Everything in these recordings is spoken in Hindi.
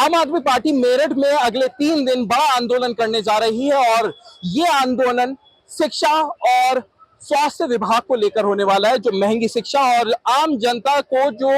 आम आदमी पार्टी मेरठ में अगले 3 दिन बड़ा आंदोलन करने जा रही है और ये आंदोलन शिक्षा और स्वास्थ्य विभाग को लेकर होने वाला है। जो महंगी शिक्षा और आम जनता को जो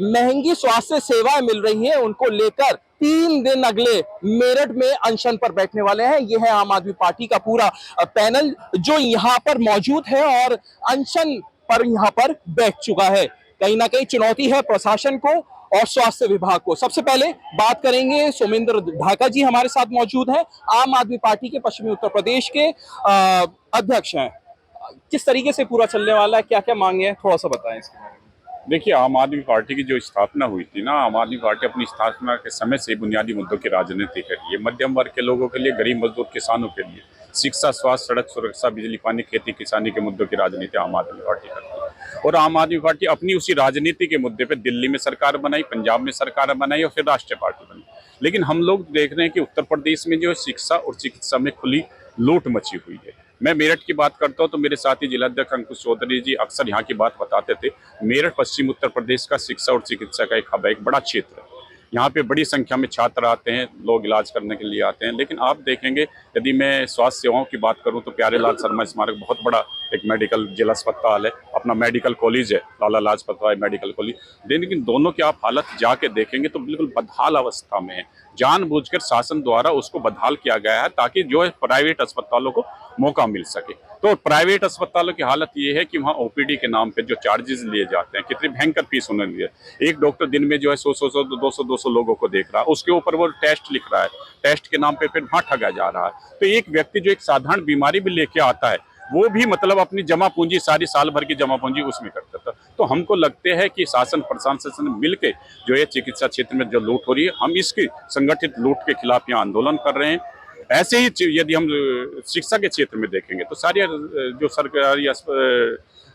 महंगी स्वास्थ्य सेवाएं मिल रही है उनको लेकर 3 दिन अगले मेरठ में अनशन पर बैठने वाले हैं। यह है आम आदमी पार्टी का पूरा पैनल जो यहाँ पर मौजूद है और अनशन पर यहाँ पर बैठ चुका है। कहीं ना कहीं चुनौती है प्रशासन को और स्वास्थ्य विभाग को। सबसे पहले बात करेंगे, सोमेंद्र ढाका जी हमारे साथ मौजूद हैं, आम आदमी पार्टी के पश्चिमी उत्तर प्रदेश के अध्यक्ष हैं। किस तरीके से पूरा चलने वाला है, क्या क्या मांगे हैं, थोड़ा सा बताएं इसके बारे में। देखिए, आम आदमी पार्टी की जो स्थापना हुई थी ना, आम आदमी पार्टी अपनी स्थापना के समय से बुनियादी मुद्दों की राजनीति करी है। मध्यम वर्ग के लोगों के लिए, गरीब मजदूर किसानों के लिए शिक्षा, स्वास्थ्य, सड़क सुरक्षा, बिजली, पानी, खेती किसानी के मुद्दों की राजनीति आम आदमी पार्टी करती है। और आम आदमी पार्टी अपनी उसी राजनीति के मुद्दे पे दिल्ली में सरकार बनाई, पंजाब में सरकार बनाई और फिर राष्ट्रीय पार्टी बनी। लेकिन हम लोग देख रहे हैं कि उत्तर प्रदेश में जो है शिक्षा और चिकित्सा में खुली लूट मची हुई है। मैं मेरठ की बात करता हूं तो मेरे साथी जिलाध्यक्ष अंकुश चौधरी जी अक्सर यहाँ की बात बताते थे। मेरठ पश्चिम उत्तर प्रदेश का शिक्षा और चिकित्सा का एक हब है, एक बड़ा क्षेत्र है। यहाँ पे बड़ी संख्या में छात्र आते हैं, लोग इलाज करने के लिए आते हैं। लेकिन आप देखेंगे, यदि मैं स्वास्थ्य सेवाओं की बात करूँ तो प्यारेलाल शर्मा स्मारक बहुत बड़ा एक मेडिकल जिला अस्पताल है, अपना मेडिकल कॉलेज है, लाला लाजपत राय मेडिकल कॉलेज। लेकिन दोनों की आप हालत जाके देखेंगे तो बिल्कुल बदहाल अवस्था में है। जानबूझकर शासन द्वारा उसको बदहाल किया गया है ताकि जो है प्राइवेट अस्पतालों को मौका मिल सके। तो प्राइवेट अस्पतालों की हालत ये है कि वहाँ ओपीडी के नाम पे जो चार्जेस लिए जाते हैं, कितनी भयंकर फीस उन्होंने लिए। एक डॉक्टर दिन में जो है 100-200 लोगों को देख रहा है, उसके ऊपर वो टेस्ट लिख रहा है, टेस्ट के नाम पे फिर वहाँ ठगा जा रहा है। तो एक व्यक्ति जो एक साधारण बीमारी भी लेके आता है वो भी मतलब अपनी जमा पूंजी, सारी साल भर की जमा पूंजी उसमें करता था। तो हमको लगते हैं कि शासन प्रशासन मिलके जो है चिकित्सा क्षेत्र में जो लूट हो रही है, हम इसकी संगठित लूट के खिलाफ यहाँ आंदोलन कर रहे हैं। ऐसे ही यदि हम शिक्षा के क्षेत्र में देखेंगे तो सारी जो सरकारी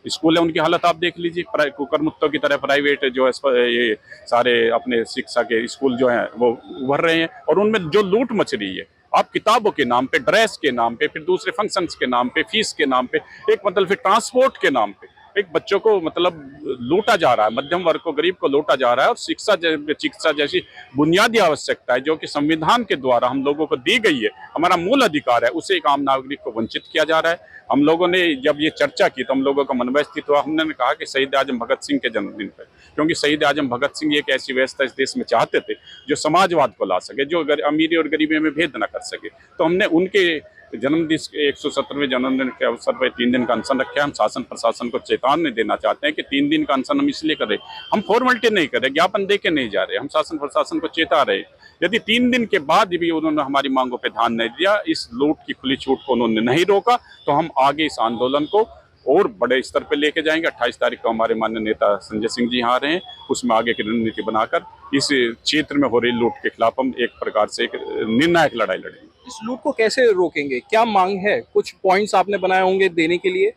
स्कूल है उनकी हालत आप देख लीजिए। कुकरमुत्तों की तरह प्राइवेट जो है ये सारे अपने शिक्षा के स्कूल जो हैं वो उभर रहे हैं और उनमें जो लूट मच रही है। आप किताबों के नाम पे, ड्रेस के नाम पे, फिर दूसरे फंक्शंस के नाम पे, फीस के नाम पे, एक मतलब फिर ट्रांसपोर्ट के नाम पे एक बच्चों को मतलब लूटा जा रहा है, मध्यम वर्ग को, गरीब को लूटा जा रहा है। और चिकित्सा जैसी बुनियादी आवश्यकता है जो कि संविधान के द्वारा हम लोगों को दी गई है, हमारा मूल अधिकार है, उसे एक आम नागरिक को वंचित किया जा रहा है। हम लोगों ने जब ये चर्चा की तो हम लोगों का मन व्यवस्थित हुआ। हमने कहा कि शहीद आजम भगत सिंह के जन्मदिन पर, क्योंकि शहीद आजम भगत सिंह एक ऐसी व्यवस्था इस देश में चाहते थे जो समाजवाद को ला सके, जो अमीरी और गरीबी में भेद न कर सके। तो हमने उनके जन्मदिन 117वें जन्मदिन के अवसर पर 3 दिन का अनशन रखा है। हम शासन प्रशासन को चेतावनी देना चाहते हैं कि 3 दिन का अनशन हम इसलिए करें, हम फॉर्मेलिटी नहीं कर रहे, ज्ञापन दे के नहीं जा रहे, हम शासन प्रशासन को चेता रहे। यदि 3 दिन के बाद भी उन्होंने हमारी मांगों पर ध्यान नहीं दिया, इस लूट की खुली छूट को उन्होंने नहीं रोका, तो हम आगे इस आंदोलन को और बड़े स्तर पर लेके जाएंगे। 28 तारीख को हमारे माननीय नेता संजय सिंह जी यहाँ आ रहे हैं, उसमें आगे की रणनीति बनाकर इस क्षेत्र में हो रही लूट के खिलाफ हम एक प्रकार से एक निर्णायक लड़ाई लड़ेंगे। इस लूट को कैसे रोकेंगे, क्या मांग है, कुछ पॉइंट्स आपने बनाए होंगे देने के लिए।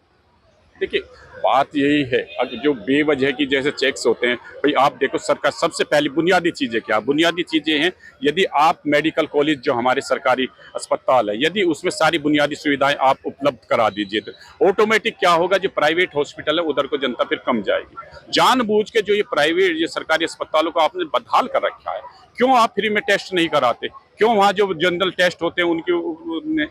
देखिए, बात यही है, अब जो बेवजह की जैसे चेक्स होते हैं, भाई आप देखो सरकार सबसे पहली बुनियादी चीजें क्या, बुनियादी चीजें हैं यदि आप मेडिकल कॉलेज जो हमारे सरकारी अस्पताल है, यदि उसमें सारी बुनियादी सुविधाएं आप उपलब्ध करा दीजिए तो ऑटोमेटिक क्या होगा, जो प्राइवेट हॉस्पिटल है उधर को जनता फिर कम जाएगी। जानबूझ के जो ये प्राइवेट ये सरकारी अस्पतालों को आपने बदहाल कर रखा है। क्यों आप फ्री में टेस्ट नहीं कराते, क्यों वहाँ जो जनरल टेस्ट होते हैं उनकी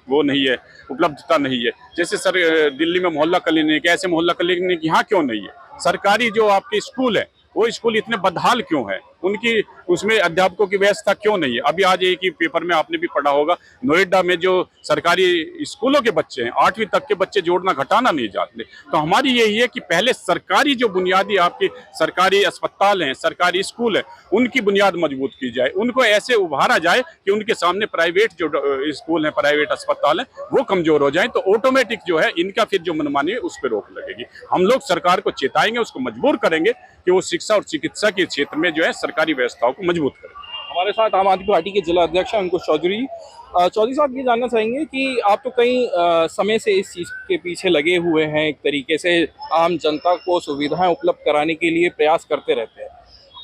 वो नहीं है, उपलब्धता नहीं है। जैसे सर दिल्ली में मोहल्ला क्लिनिक, ऐसे मोहल्ला क्लिनिक यहाँ क्यों नहीं है। सरकारी जो आपके स्कूल है वो स्कूल इतने बदहाल क्यों है, उनकी उसमें अध्यापकों की व्यवस्था क्यों नहीं है। अभी आज एक ही पेपर में आपने भी पढ़ा होगा, नोएडा में जो सरकारी स्कूलों के बच्चे हैं 8वीं तक के बच्चे जोड़ना घटाना नहीं जानते। तो हमारी यही है कि पहले सरकारी जो बुनियादी आपके सरकारी अस्पताल हैं, सरकारी स्कूल है, उनकी बुनियाद मजबूत की जाए, उनको ऐसे उभारा जाए कि उनके सामने प्राइवेट जो स्कूल है, प्राइवेट अस्पताल है वो कमजोर हो जाए, तो ऑटोमेटिक जो है इनका फिर जो मनमानी है उस पर रोक लगेगी। हम लोग सरकार को चेताएंगे, उसको मजबूर करेंगे कि वो शिक्षा और चिकित्सा के क्षेत्र में जो है सरकारी व्यवस्थाओं को मजबूत करें। हमारे साथ आम आदमी पार्टी के जिला अध्यक्ष अंकुश चौधरी। चौधरी साहब, ये जानना चाहेंगे कि आप तो कई समय से इस चीज़ के पीछे लगे हुए हैं, एक तरीके से आम जनता को सुविधाएं उपलब्ध कराने के लिए प्रयास करते रहते हैं,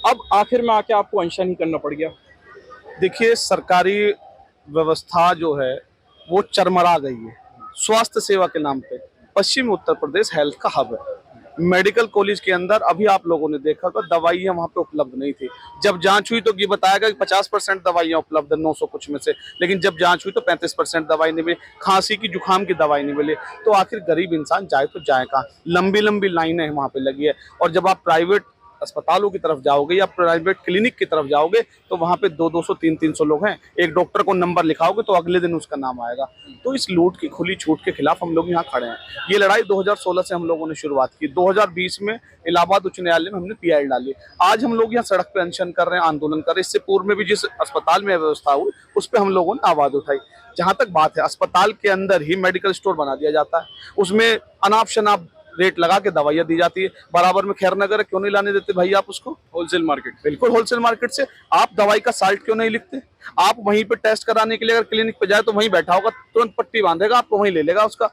अब आखिर में आके आपको अनशन ही करना पड़ गया। देखिए, सरकारी व्यवस्था जो है वो चरमरा गई है। स्वास्थ्य सेवा के नाम पे पश्चिमी उत्तर प्रदेश हेल्थ का हब है। मेडिकल कॉलेज के अंदर अभी आप लोगों ने देखा कि दवाइयां वहां पे उपलब्ध नहीं थी। जब जांच हुई तो ये बताया गया कि 50% दवाइयां उपलब्ध है 900 कुछ में से, लेकिन जब जांच हुई तो 35% दवाई नहीं मिली, खांसी की जुकाम की दवाई नहीं मिली। तो आखिर गरीब इंसान जाए तो जाए कहाँ? लंबी लंबी लाइनें वहां पे लगी है। और जब आप प्राइवेट अस्पतालों की तरफ जाओगे या प्राइवेट क्लिनिक की तरफ जाओगे तो वहां पे 200-200 300-300 लोग हैं। एक डॉक्टर को नंबर लिखाओगे तो अगले दिन उसका नाम आएगा। तो इस लूट की खुली छूट के खिलाफ हम लोग यहाँ खड़े हैं। ये लड़ाई 2016 से हम लोगों ने शुरुआत की। 2020 में इलाहाबाद उच्च न्यायालय में हमने पीआई डाली। आज हम लोग यहाँ सड़क पे अनशन कर रहे हैं, आंदोलन कर रहे हैं। इससे पूर्व में भी जिस अस्पताल में व्यवस्था हुई उस पर हम लोगों ने आवाज उठाई। जहां तक बात है, अस्पताल के अंदर ही मेडिकल स्टोर बना दिया जाता है, उसमें अनाप शनाप रेट लगा के दवाइयां दी जाती है। बराबर में खैर नगर है, क्यों नहीं लाने देते भाई आप उसको? होलसेल मार्केट, बिल्कुल होलसेल मार्केट से। आप दवाई का साल्ट क्यों नहीं लिखते? आप वहीं पे टेस्ट कराने के लिए अगर क्लिनिक पे जाए तो वहीं बैठा होगा, तुरंत पट्टी बांधेगा, आपको वहीं ले लेगा उसका,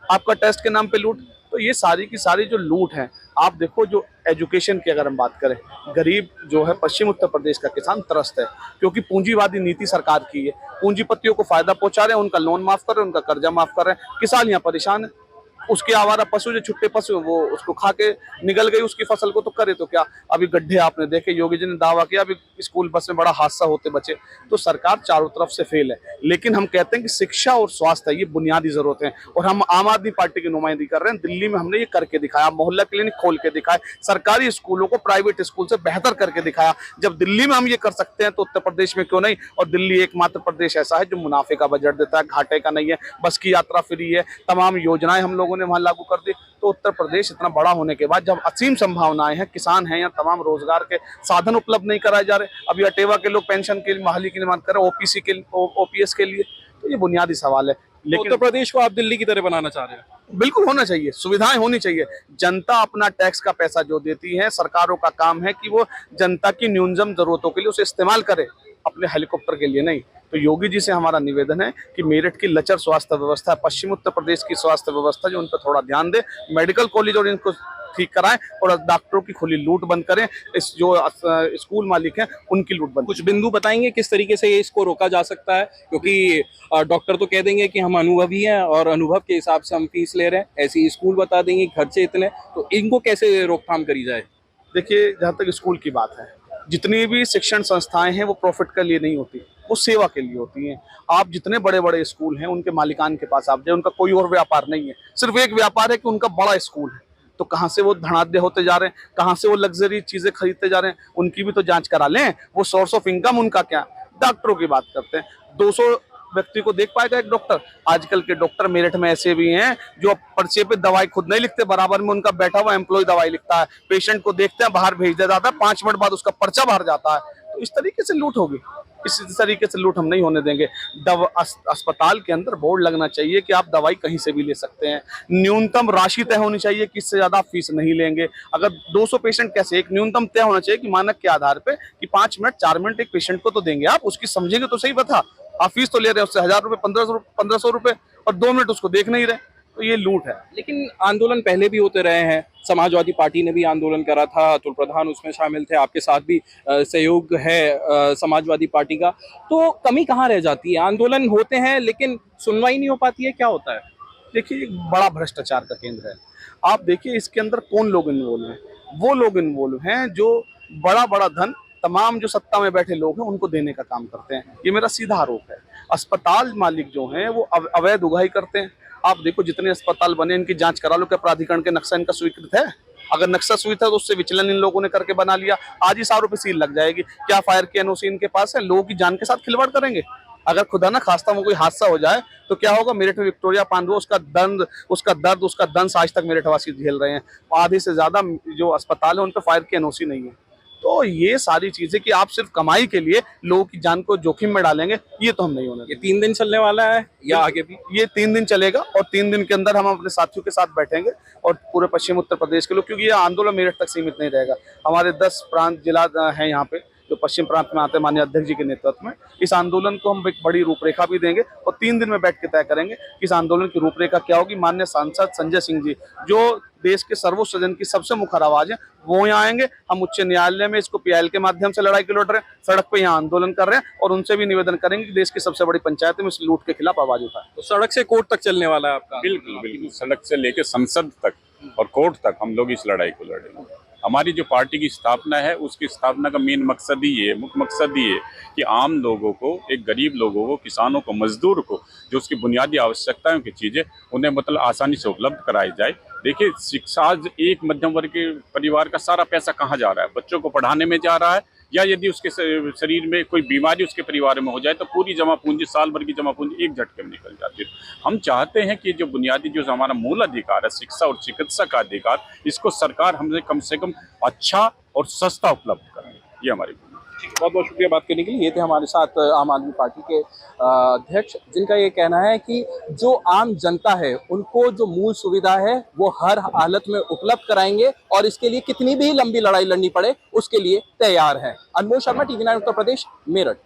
आपका टेस्ट के नाम पे लूट। तो ये सारी की सारी जो लूट है, आप देखो जो एजुकेशन की अगर हम बात करें, गरीब जो है पश्चिम उत्तर प्रदेश का किसान त्रस्त है, क्योंकि पूंजीवादी नीति सरकार की है। पूंजीपतियों को फायदा पहुंचा रहे हैं, उनका लोन माफ कर रहे हैं, उनका कर्जा माफ कर रहे हैं। किसान यहाँ परेशान है। उसके आवारा पशु जो छुट्टे पशु वो उसको खा के निगल गई उसकी फसल को, तो करे तो क्या? अभी गड्ढे आपने देखे, योगी जी ने दावा किया अभी स्कूल बस में बड़ा हादसा होते बचे। तो सरकार चारों तरफ से फेल है। लेकिन हम कहते हैं कि शिक्षा और स्वास्थ्य ये बुनियादी जरूरत है, और हम आम आदमी पार्टी की नुमाइंदगी कर रहे हैं। दिल्ली में हमने ये करके दिखाया, मोहल्ला क्लिनिक खोल के दिखाया, सरकारी स्कूलों को प्राइवेट स्कूल से बेहतर करके दिखाया। जब दिल्ली में हम ये कर सकते हैं तो उत्तर प्रदेश में क्यों नहीं? और दिल्ली एकमात्र प्रदेश ऐसा है जो मुनाफे का बजट देता है, घाटे का नहीं है। बस की यात्रा फ्री है, तमाम योजनाएं हम लोगों ने वहां लागू कर दी। तो उत्तर प्रदेश इतना बड़ा होने के बाद जब असीम संभावनाएं हैं, किसान हैं या तमाम रोजगार के साधन उपलब्ध नहीं कराए जा रहे। अभी अटेवा के लोग पेंशन के लिए, माहली के लिए मांग कर रहे हैं, ओपीसी के ओपीएस के लिए। तो ये बुनियादी सवाल है। लेकिन उत्तर प्रदेश को आप दिल्ली की तरह बनाना चाह रहे हैं? बिल्कुल होना चाहिए, सुविधाएं होनी चाहिए। जनता अपना टैक्स का पैसा जो देती है, सरकारों का काम है कि वो जनता की न्यूनतम जरूरतों के लिए उसे इस्तेमाल करे, अपने हेलीकॉप्टर के लिए नहीं। तो योगी जी से हमारा निवेदन है कि मेरठ की लचर स्वास्थ्य व्यवस्था, पश्चिम उत्तर प्रदेश की स्वास्थ्य व्यवस्था जो उन पर थोड़ा ध्यान दे, मेडिकल कॉलेज और इनको ठीक कराएं, और डॉक्टरों की खुली लूट बंद करें। इस जो स्कूल मालिक हैं उनकी लूट बंद। कुछ बिंदु बताएंगे किस तरीके से इसको रोका जा सकता है? क्योंकि डॉक्टर तो कह देंगे कि हम अनुभवी हैं और अनुभव के हिसाब से हम फीस ले रहे हैं, ऐसे ही स्कूल बता देंगे खर्चे इतने, तो इनको कैसे रोकथाम करी जाए? देखिए, जहाँ तक स्कूल की बात है, जितनी भी शिक्षण संस्थाएं हैं वो प्रॉफिट के लिए नहीं होती, वो सेवा के लिए होती हैं। आप जितने बड़े बड़े स्कूल हैं उनके मालिकान के पास आप जाए, उनका कोई और व्यापार नहीं है, सिर्फ एक व्यापार है कि उनका बड़ा स्कूल है। तो कहाँ से वो धनाढ्य होते जा रहे हैं, कहाँ से वो लग्जरी चीजें खरीदते जा रहे हैं, उनकी भी तो जांच करा लें। वो सोर्स ऑफ इनकम उनका क्या? डॉक्टरों की बात करते हैं, 200 व्यक्ति को देख पाएगा एक डॉक्टर? आजकल के डॉक्टर मेरठ में ऐसे भी हैं जो पर्चे पे दवाई खुद नहीं लिखते, बराबर में उनका बैठा हुआ एम्प्लॉय दवाई लिखता है। पेशेंट को देखते हैं, बाहर भेज दिया जाता है, 5 मिनट बाद उसका पर्चा बाहर जाता है। तो इस तरीके से लूट होगी, इस तरीके से लूट हम नहीं होने देंगे। अस्पताल के अंदर बोर्ड लगना चाहिए कि आप दवाई कहीं से भी ले सकते हैं। न्यूनतम राशि तय होनी चाहिए कि इससे ज्यादा फीस नहीं लेंगे। अगर 200 पेशेंट कैसे, एक न्यूनतम तय होना चाहिए कि मानक के आधार पे कि 5 मिनट 4 मिनट एक पेशेंट को तो देंगे आप, उसकी समझेंगे तो सही बता। आप फीस तो ले रहे हैं उससे 1000 रुपए, 1500 रुपए, और 2 मिनट उसको देख नहीं रहे। तो ये लूट है। लेकिन आंदोलन पहले भी होते रहे हैं, समाजवादी पार्टी ने भी आंदोलन करा था, अतुल प्रधान उसमें शामिल थे, आपके साथ भी सहयोग है समाजवादी पार्टी का। तो कमी कहाँ रह जाती है? आंदोलन होते हैं लेकिन सुनवाई नहीं हो पाती है, क्या होता है? देखिए, एक बड़ा भ्रष्टाचार का केंद्र है। आप देखिए इसके अंदर कौन लोग इन्वॉल्व हैं? वो लोग इन्वॉल्व हैं जो बड़ा बड़ा धन तमाम जो सत्ता में बैठे लोग हैं उनको देने का काम करते हैं। ये मेरा सीधा आरोप है। अस्पताल मालिक जो हैं वो अवैध उगाही करते हैं। आप देखो जितने अस्पताल बने, इनकी जांच करा लो, क्या प्राधिकरण के नक्शा इनका स्वीकृत है? अगर नक्शा स्वीकृत है तो उससे विचलन इन लोगों ने करके बना लिया, आज ही सारों पे सील लग जाएगी। क्या फायर की एनओसी इनके पास है? लोगों की जान के साथ खिलवाड़ करेंगे। अगर खुदा ना खास्ता में कोई हादसा हो जाए तो क्या होगा? मेरठ में विक्टोरिया पांडु, उसका दर्द, उसका दंश आज तक मेरठवासी झेल रहे हैं। आधे से ज्यादा जो अस्पताल है उन पर फायर की एनओसी नहीं है। तो ये सारी चीजें कि आप सिर्फ कमाई के लिए लोगों की जान को जोखिम में डालेंगे, ये तो हम नहीं होने। ये 3 दिन चलने वाला है या आगे भी? ये 3 दिन चलेगा, और 3 दिन के अंदर हम अपने साथियों के साथ बैठेंगे और पूरे पश्चिम उत्तर प्रदेश के लोग, क्योंकि ये आंदोलन मेरठ तक सीमित नहीं रहेगा। हमारे 10 प्रांत जिला हैं यहाँ पे जो पश्चिम प्रांत में आते हैं, माननीय अध्यक्ष जी के नेतृत्व में। इस आंदोलन को हम एक बड़ी रूपरेखा भी देंगे और 3 दिन में बैठ के तय करेंगे कि इस आंदोलन की रूपरेखा क्या होगी। माननीय सांसद संजय सिंह जी, जो देश के सर्वोच्च सदन की सबसे मुखर आवाज है, वो यहाँ आएंगे। हम उच्च न्यायालय में इसको पीआईएल के माध्यम से लड़ाई के लड़ रहे हैं, सड़क पे यहाँ आंदोलन कर रहे हैं, और उनसे भी निवेदन करेंगे कि देश की सबसे बड़ी पंचायत में इस लूट के खिलाफ आवाज उठाए। तो सड़क से कोर्ट तक चलने वाला है आपका? बिल्कुल बिल्कुल, सड़क से लेकर संसद तक और कोर्ट तक हम लोग इस लड़ाई को लड़ेंगे। हमारी जो पार्टी की स्थापना है उसकी स्थापना का मेन मकसद ही ये है, मुख्य मकसद ही है कि आम लोगों को, एक गरीब लोगों को, किसानों को, मजदूर को जो उसकी बुनियादी आवश्यकताओं की चीज़ें उन्हें मतलब आसानी से उपलब्ध कराई जाए। देखिए, शिक्षा, आज एक मध्यम वर्ग के परिवार का सारा पैसा कहाँ जा रहा है? बच्चों को पढ़ाने में जा रहा है, या यदि उसके शरीर में कोई बीमारी उसके परिवार में हो जाए तो पूरी जमा पूंजी, साल भर की जमा पूंजी एक झटके में निकल जाती है। हम चाहते हैं कि जो बुनियादी, जो हमारा मूल अधिकार है, शिक्षा और चिकित्सा का अधिकार, इसको सरकार हमसे कम अच्छा और सस्ता उपलब्ध कराए। ये हमारी बहुत बहुत शुक्रिया बात करने के लिए। ये थे हमारे साथ आम आदमी पार्टी के अध्यक्ष, जिनका ये कहना है कि जो आम जनता है उनको जो मूल सुविधा है वो हर हालत में उपलब्ध कराएंगे और इसके लिए कितनी भी लंबी लड़ाई लड़नी पड़े उसके लिए तैयार है। अनमोल शर्मा, TV9 उत्तर प्रदेश, मेरठ।